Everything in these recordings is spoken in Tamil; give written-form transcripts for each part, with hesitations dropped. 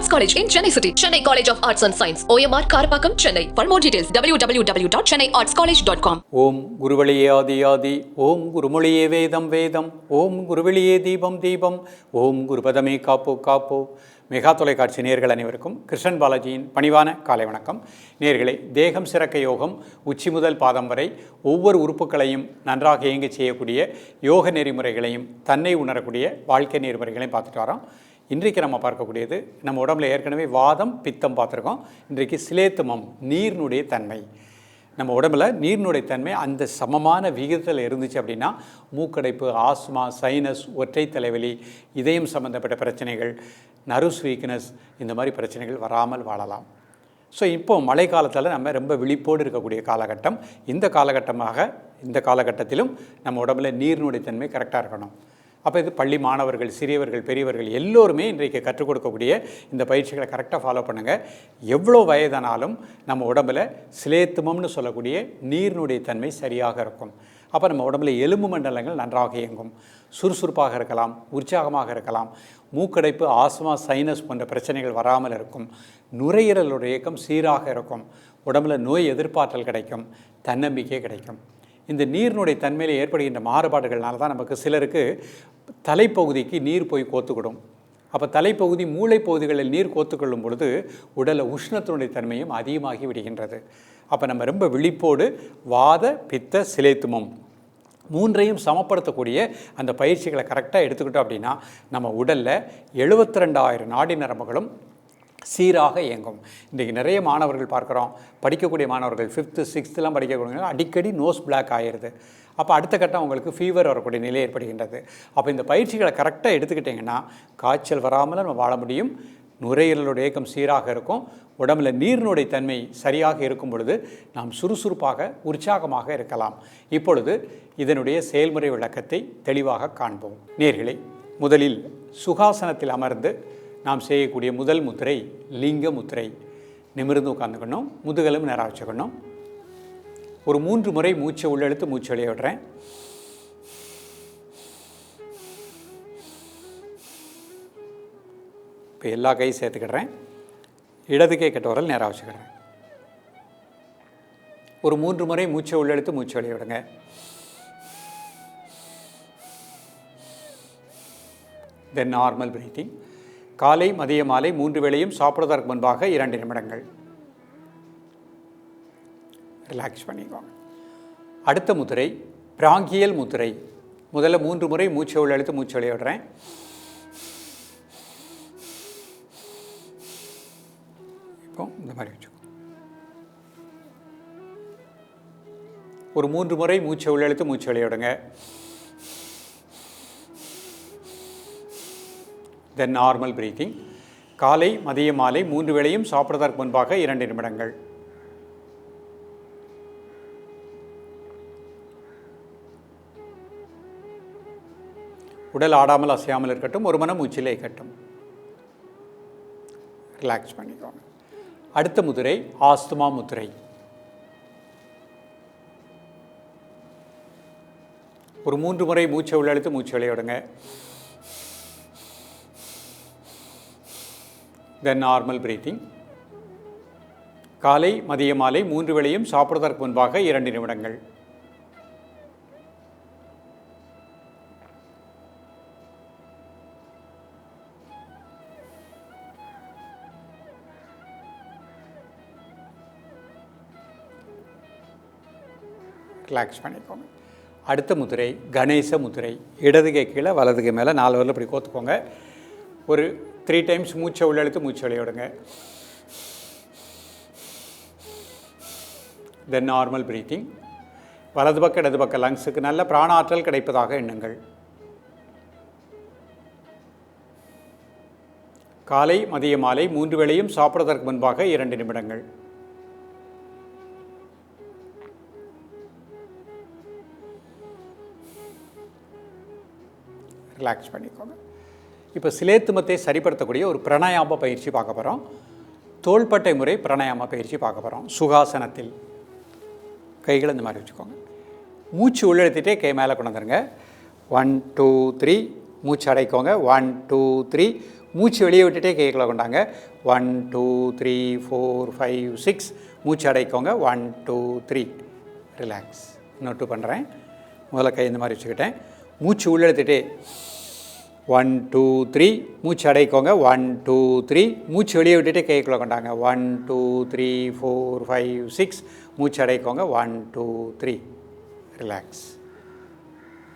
Arts College in Chennai City. Chennai College of Arts and Science. OMR Karapakam, Chennai. For more details, www.chennaiartscollege.com. ஓம் குருவழியே ஆதி ஆதி, ஓம் குருமொழியே வேதம் வேதம், ஓம் குருவெளியே தீபம் தீபம், ஓம் குருபதமே காப்போ காப்போ. மெகா தொலைக்காட்சி நேயர்கள் அனைவருக்கும் கிருஷ்ணன் பாலாஜியின் பணிவான காலை வணக்கம். நேயர்களே, தேகம் சிறக்க யோகம் உச்சி முதல் பாதம் வரை ஒவ்வொரு உறுப்புகளையும் நன்றாக இயங்க செய்யக்கூடிய யோக நெறிமுறைகளையும் தன்னை உணரக்கூடிய வாழ்க்கை நெறிமுறைகளையும் பார்த்துட்டு வரோம். இன்றைக்கு நம்ம பார்க்கக்கூடியது, நம்ம உடம்புல ஏற்கனவே வாதம் பித்தம் பார்த்துருக்கோம். இன்றைக்கு சிலேத்துமம், நீரினுடைய தன்மை. நம்ம உடம்புல நீரினுடைய தன்மை அந்த சமமான விகிதத்தில் இருந்துச்சு அப்படின்னா மூக்கடைப்பு, ஆஸ்மா, சைனஸ், ஒற்றை தலைவலி, இதயம் சம்மந்தப்பட்ட பிரச்சனைகள், நர்வ்ஸ் வீக்னஸ், இந்த மாதிரி பிரச்சனைகள் வராமல் வாழலாம். ஸோ இப்போ மழை காலத்தில் நம்ம ரொம்ப விழிப்போடு இருக்கக்கூடிய காலகட்டம். இந்த காலகட்டத்திலும் நம்ம உடம்புல நீரினுடைய தன்மை கரெக்டாக இருக்கணும். அப்போ இது பள்ளி மாணவர்கள், சிறியவர்கள், பெரியவர்கள் எல்லோருமே இன்றைக்கு கற்றுக் கொடுக்கக்கூடிய இந்த பயிற்சிகளை கரெக்டாக ஃபாலோ பண்ணுங்கள். எவ்வளோ வயதானாலும் நம்ம உடம்பில் சிலேத்துமம்னு சொல்லக்கூடிய நீரினுடைய தன்மை சரியாக இருக்கும். அப்போ நம்ம உடம்புல எலும்பு மண்டலங்கள் நன்றாக இயங்கும், சுறுசுறுப்பாக இருக்கலாம், உற்சாகமாக இருக்கலாம், மூக்கடைப்பு, ஆஸ்மா, சைனஸ் போன்ற பிரச்சனைகள் வராமல் இருக்கும், நுரையீரலுடைய இயக்கம் சீராக இருக்கும், உடம்புல நோய் எதிர்ப்பாற்றல் கிடைக்கும், தன்னம்பிக்கை கிடைக்கும். இந்த நீரினுடைய தன்மையில் ஏற்படுகின்ற மாறுபாடுகள்னால தான் நமக்கு சிலருக்கு தலைப்பகுதிக்கு நீர் போய் கோத்துக்கிடும். அப்போ தலைப்பகுதி, மூளை பகுதிகளில் நீர் கோத்துக்கொள்ளும் பொழுது உடலில் உஷ்ணத்தினுடைய தன்மையும் அதிகமாகி விடுகின்றது. அப்போ நம்ம ரொம்ப விழிப்போடு வாத பித்த சிலேத்துமம் மூன்றையும் சமப்படுத்தக்கூடிய அந்த பயிற்சிகளை கரெக்டாக எடுத்துக்கிட்டோம் அப்படின்னா நம்ம உடலில் 72,000 நாடி நரம்புகளும் சீராக இயங்கும். இன்றைக்கி நிறைய மாணவர்கள் பார்க்குறோம், படிக்கக்கூடிய மாணவர்கள் 5th 6th படிக்கக்கூடிய அடிக்கடி நோஸ் பிளாக் ஆகிடுது. அப்போ அடுத்த கட்டம் உங்களுக்கு ஃபீவர் வரக்கூடிய நிலை ஏற்படுகின்றது. அப்போ இந்த பயிற்சிகளை கரெக்டாக எடுத்துக்கிட்டிங்கன்னா காய்ச்சல் வராமல் நம்ம வாழ முடியும், நுரையீரலுடைய இயக்கம் சீராக இருக்கும், உடம்புல நீரினுடைய தன்மை சரியாக இருக்கும் பொழுது நாம் சுறுசுறுப்பாக உற்சாகமாக இருக்கலாம். இப்பொழுது இதனுடைய செயல்முறை விளக்கத்தை தெளிவாக காண்போம். நேயர்களே, முதலில் சுகாசனத்தில் அமர்ந்து நாம் செய்யக்கூடிய முதல் முத்திரை லிங்க முத்திரை. நிமிர்ந்து உட்காந்துக்கணும், முதுகலும் நேராக வச்சுக்கணும். ஒரு 3 முறை மூச்சை உள்ளெழுத்து மூச்சு வெளியே விடுறேன். இப்போ எல்லா கையும் சேர்த்துக்கிடுறேன். இடது கை கட்ட வரல் நேராக வச்சுக்கிறேன். ஒரு 3 முறை மூச்சை உள்ளெழுத்து மூச்சு வெளியே விடுங்க. தென் நார்மல் பிரீத்திங். காலை, மதிய, மாலை 3 வேளையும் சாப்பிடுவதற்கு முன்பாக 2 நிமிடங்கள் ரிலாக்ஸ் பண்ணிக்கோங்க. அடுத்த முத்திரை பிராங்கியல் முத்திரை. முதல்ல 3 முறை மூச்சை உள்ளெழுத்து மூச்சு வெளியே விடுறேன். இப்போ இந்த மாதிரி வச்சுக்கோ. ஒரு 3 முறை மூச்சை உள்ளெழுத்து மூச்சு வெளியே விடுங்க. தென் நார்மல் பிரீத்திங். காலை, மதிய, மாலை 3 வேளையும் சாப்பிடுவதற்கு முன்பாக 2 நிமிடங்கள். உடல் ஆடாமல் அசையாமல் இருக்கட்டும், ஒரு மனம் மூச்சிலே இருக்கட்டும். ரிலாக்ஸ் பண்ணிக்கோங்க. அடுத்த முதிரை ஆஸ்துமா முத்திரை. ஒரு 3 முறை மூச்சை உள்ளெழுத்து மூச்சு வெளியே விடுங்க. தென் நார்மல் பிரீத்திங். காலை, மதிய, மாலை 3 வேளையும் சாப்பிடுவதற்கு முன்பாக 2 நிமிடங்கள். ரிலாக்ஸ் பண்ணிக்கோங்க. அடுத்த முத்திரை கணேச முத்திரை. இடது கை கீழே, வலது கை மேலே 4 வரல இப்படி கோத்துக்கோங்க. ஒரு 3 டைம்ஸ் மூச்சை உள்ளெழுத்து மூச்சு வெளியே விடுங்க. தென் நார்மல் பிரீத்திங். வலது பக்கம் இடது பக்கம் லங்ஸுக்கு நல்ல பிராண ஆற்றல் கிடைப்பதாக எண்ணுங்கள். காலை, மதிய, மாலை 3 வேளையும் சாப்பிடுவதற்கு முன்பாக 2 நிமிடங்கள். ரிலாக்ஸ் பண்ணிக்கோங்க. இப்போ சிலேத்துமத்தை சரிப்படுத்தக்கூடிய ஒரு பிராணாயாம பயிற்சி பார்க்க போகிறோம். தோள்பட்டை முறை பிராணாயாம பயிற்சி பார்க்க போகிறோம். சுகாசனத்தில் கைகளை இந்த மாதிரி வச்சுக்கோங்க. மூச்சு உள்ளெழுத்திட்டே கை மேலே கொண்டு வந்துருங்க. 1 2 3 மூச்சு அடைக்கோங்க. 1 2 3 மூச்சு வெளியே விட்டுட்டே கைகளை கொண்டாங்க. 1 2 3 4 5 6. மூச்சு அடைக்கோங்க. 1 2 3. ரிலாக்ஸ். நோட்டு பண்ணுறேன். முதல்ல கை இந்த மாதிரி வச்சுக்கிட்டேன். மூச்சு உள்ளெடுத்துட்டே 1 2 3. மூச்சு அடைக்கோங்க. 1 2 3. மூச்சு வெளியே விட்டுட்டே கைக்குள்ளே கொண்டாங்க. 1 2 3 4 5 6. மூச்சு அடைக்கோங்க. 1 2 3. ரிலாக்ஸ்.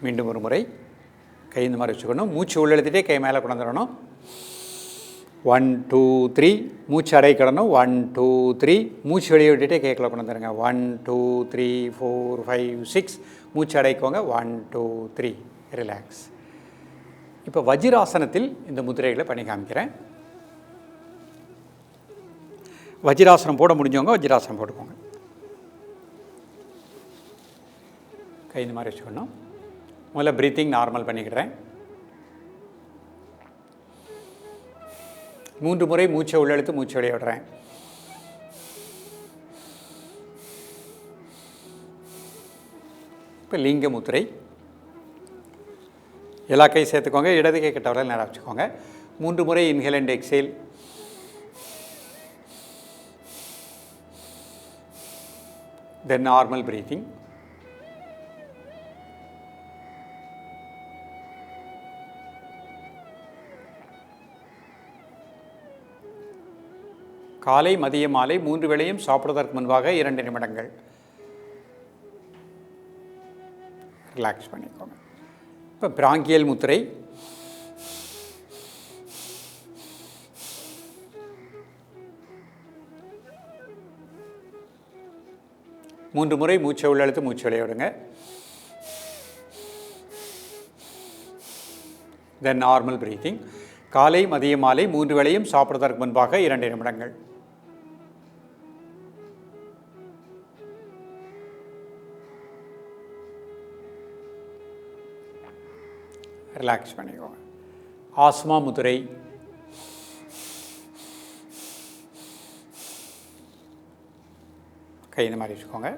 மீண்டும் ஒரு முறை கை இந்த மாதிரி வச்சுக்கணும். மூச்சு உள்ளெடுத்துட்டே கை மேலே கொண்டாந்துடணும். 1 2 3. மூச்சு அடைக்கணும். 1 2 3. மூச்சு வெளியே விட்டுட்டே கைக்குள்ளே கொண்டாந்துருங்க. 1 2 3 4 5 6. மூச்சு அடைக்கோங்க. 1 2 3. ரிலாக்ஸ். இப்போ வஜ்ராசனத்தில் இந்த முதிரைகளை பண்ணி காமிக்கிறேன். வஜ்ராசனம் போட முடிஞ்சவங்க வஜ்ராசனம் போட்டுக்கோங்க. கை இந்த மாதிரி வச்சுக்கணும். முதல்ல ப்ரீத்திங் நார்மல் பண்ணிக்கிறேன். 3 முறை மூச்சை உள்ளெழுத்து மூச்சு வெளியே விடுறேன். இப்போ லிங்க முத்திரை. எல்லா கை சேர்த்துக்கோங்க. இடது கை கட்டவரை நேராக வச்சுக்கோங்க. 3 முறை inhale and exhale. Then normal breathing. காலை மதிய மாலை 3 வேளையும் சாப்பிடுவதற்கு முன்பாக 2 நிமிடங்கள் ரிலாக்ஸ் பண்ணிக்கோங்க. இப்போ பிராங்கியல் முத்திரை. மூன்று முறை மூச்சை உள்ளெழுத்து மூச்சு வெளியே விடுங்க. தென் நார்மல் ப்ரீத்திங். காலை மதிய மாலை 3 வேளையும் சாப்பிடுவதற்கு முன்பாக 2 நிமிடங்கள். ரிலாக்ஸ் பண்ணிக்கோங்க. ஆஸ்மா முதிரை. கை இந்த மாதிரி வச்சுக்கோங்க.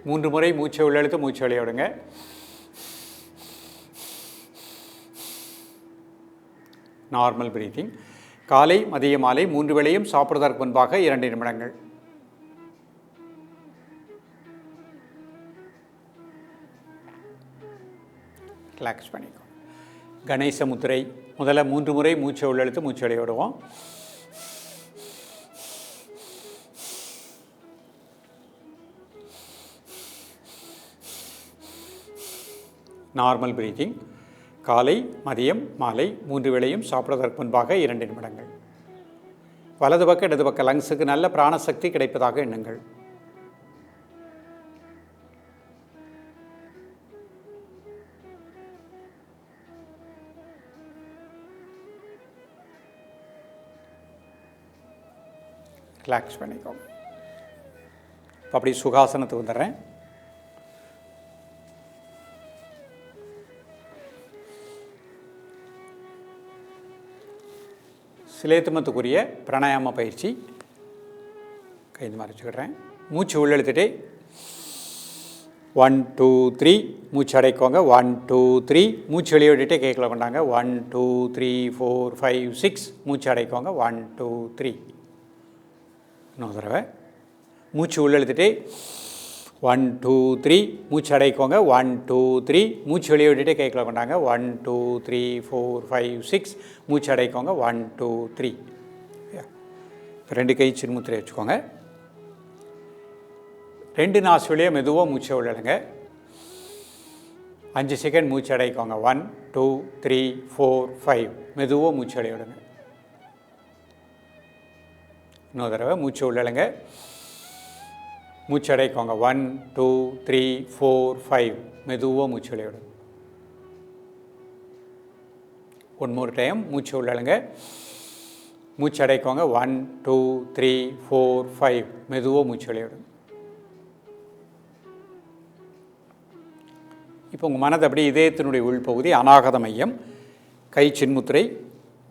3 முறை மூச்சை உள்ளெழுத்து மூச்சு வெளியே விடுங்க. Normal breathing. காலை மதிய மாலை 3 வேளையும் சாப்பிடுவதற்கு முன்பாக 2 நிமிடங்கள். ரிலாக்ஸ் பண்ணிக்கோங்க. கணேச முத்திரை. முதல்ல 3 முறை மூச்சை உள்ளெழுத்து மூச்சு வெளியே விடுவோம். Normal breathing. காலை மதியம் மாலை 3 வேளையும் சாப்பிடுவதற்கு முன்பாக 2 நிமிடங்கள். வலது பக்கம் இடது பக்கம் லங்ஸுக்கு நல்ல பிராணசக்தி கிடைப்பதாக எண்ணுங்கள். ரிலாக்ஸ் பண்ணிக்கோங்க. இப்போ அப்படி சுகாசனத்துக்கு வந்துடுறேன். சிலேத்துமத்துக்குரிய பிராணாயாம பயிற்சி. கை இந்த மாதிரி வச்சுக்கிடுறேன். மூச்சு உள்ளெழுத்துட்டே 1 2 3. மூச்சு அடைக்கோங்க. 1 2 3. மூச்சு வெளியே விட்டுட்டே கேட்கல கொண்டாங்க. 1 2 3 4 5 6. மூச்சு அடைக்கோங்க. 1 2 3. இன்னொரு தடவை மூச்சு உள்ளெழுத்துட்டே 1 2 3. மூச்சு அடைக்கோங்க. 1 2 3. மூச்சு வெளியே விட்டுட்டே கேட்கல கொண்டாங்க. 1 2 3 4 5 6. மூச்சு அடைக்கோங்க. 1 2 3. இப்போ 2 கை சின்முத்திரை வச்சுக்கோங்க. 2 நாசு வழியே மெதுவாக மூச்சை உள்ளடுங்க. 5 செகண்ட் மூச்சு அடைக்கோங்க. 1 2 3 4 5. மெதுவாக மூச்சு அடைய விடுங்க. இன்னொரு தடவை மூச்சு உள்ளடுங்க. மூச்சு அடைக்கோங்க. 1 2 3 4 5. மெதுவாக மூச்சு அடைய விடுங்க. ஒன் மோர் டைம் மூச்சு உள்ளடுங்க. மூச்சு அடைக்கோங்க. 1 2 3 4 5. மெதுவாக மூச்சு அடைய விடுங்க. இப்போ உங்கள் மனது அப்படி இதயத்தினுடைய உள்பகுதி அநாகத மையம், கை சின்முத்திரை.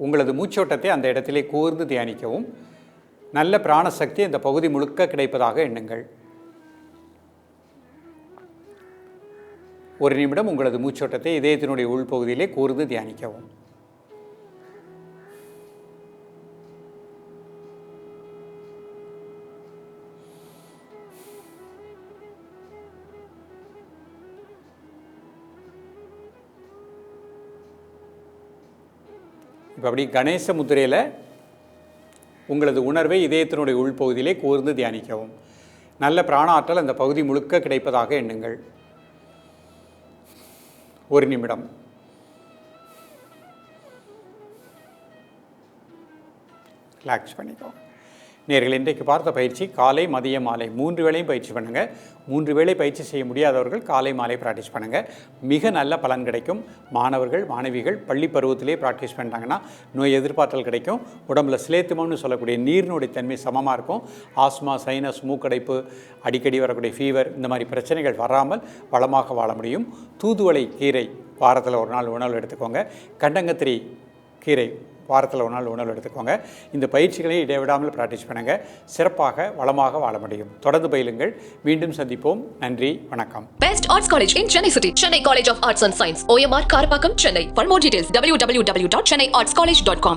உங்களது மூச்சோட்டத்தை அந்த இடத்திலே கூர்ந்து தியானிக்கவும். நல்ல பிராணசக்தி இந்த பகுதி முழுக்க கிடைப்பதாக எண்ணுங்கள். ஒரு நிமிடம் உங்களது மூச்சோட்டத்தை இதயத்தினுடைய உள்பகுதியிலே கூர்ந்து தியானிக்கவும். இப்போ அப்படி கணேச முத்திரையில் உங்களது உணர்வை இதயத்தினுடைய உள்பகுதியிலே கூர்ந்து தியானிக்கவும். நல்ல பிராண ஆற்றல் அந்த பகுதி முழுக்க கிடைப்பதாக எண்ணுங்கள். ஒரு நிமிடம். ரிலாக்ஸ் பண்ணிக்கோங்க. நேர்கள் இன்றைக்கு பார்த்த பயிற்சி காலை மதியம் மாலை 3 வேளையும் பயிற்சி பண்ணுங்கள். 3 வேளை பயிற்சி செய்ய முடியாதவர்கள் காலை மாலை ப்ராக்டிஸ் பண்ணுங்கள். மிக நல்ல பலன் கிடைக்கும். மாணவர்கள் மாணவிகள் பள்ளி பருவத்திலே ப்ராக்டிஸ் பண்ணிட்டாங்கன்னா நோய் எதிர்பார்த்தல் கிடைக்கும். உடம்புல சிலேத்துமம்னு சொல்லக்கூடிய நீரினுடைய தன்மை சமமாக இருக்கும். ஆஸ்மா, சைனஸ், மூக்கடைப்பு, அடிக்கடி வரக்கூடிய ஃபீவர், இந்த மாதிரி பிரச்சனைகள் வராமல் வளமாக வாழ முடியும். தூதுவளை கீரை வாரத்தில் ஒரு நாள் உணவு எடுத்துக்கோங்க. கண்டங்கத்திரி கீரை வாரத்தில் ஒரு நாள் உணவு எடுத்துக்கோங்க. இந்த பயிற்சிகளை இடைவிடாமல் ப்ராக்டிஸ் பண்ணுங்கள். சிறப்பாக வளமாக வாழ முடியும். தொடர்ந்து பயிலுங்கள். மீண்டும் சந்திப்போம். நன்றி, வணக்கம். Best Arts College in Chennai City. Chennai College of Arts and Science. OMR Karpakkam, Chennai. For more details, www.chennaiartscollege.com.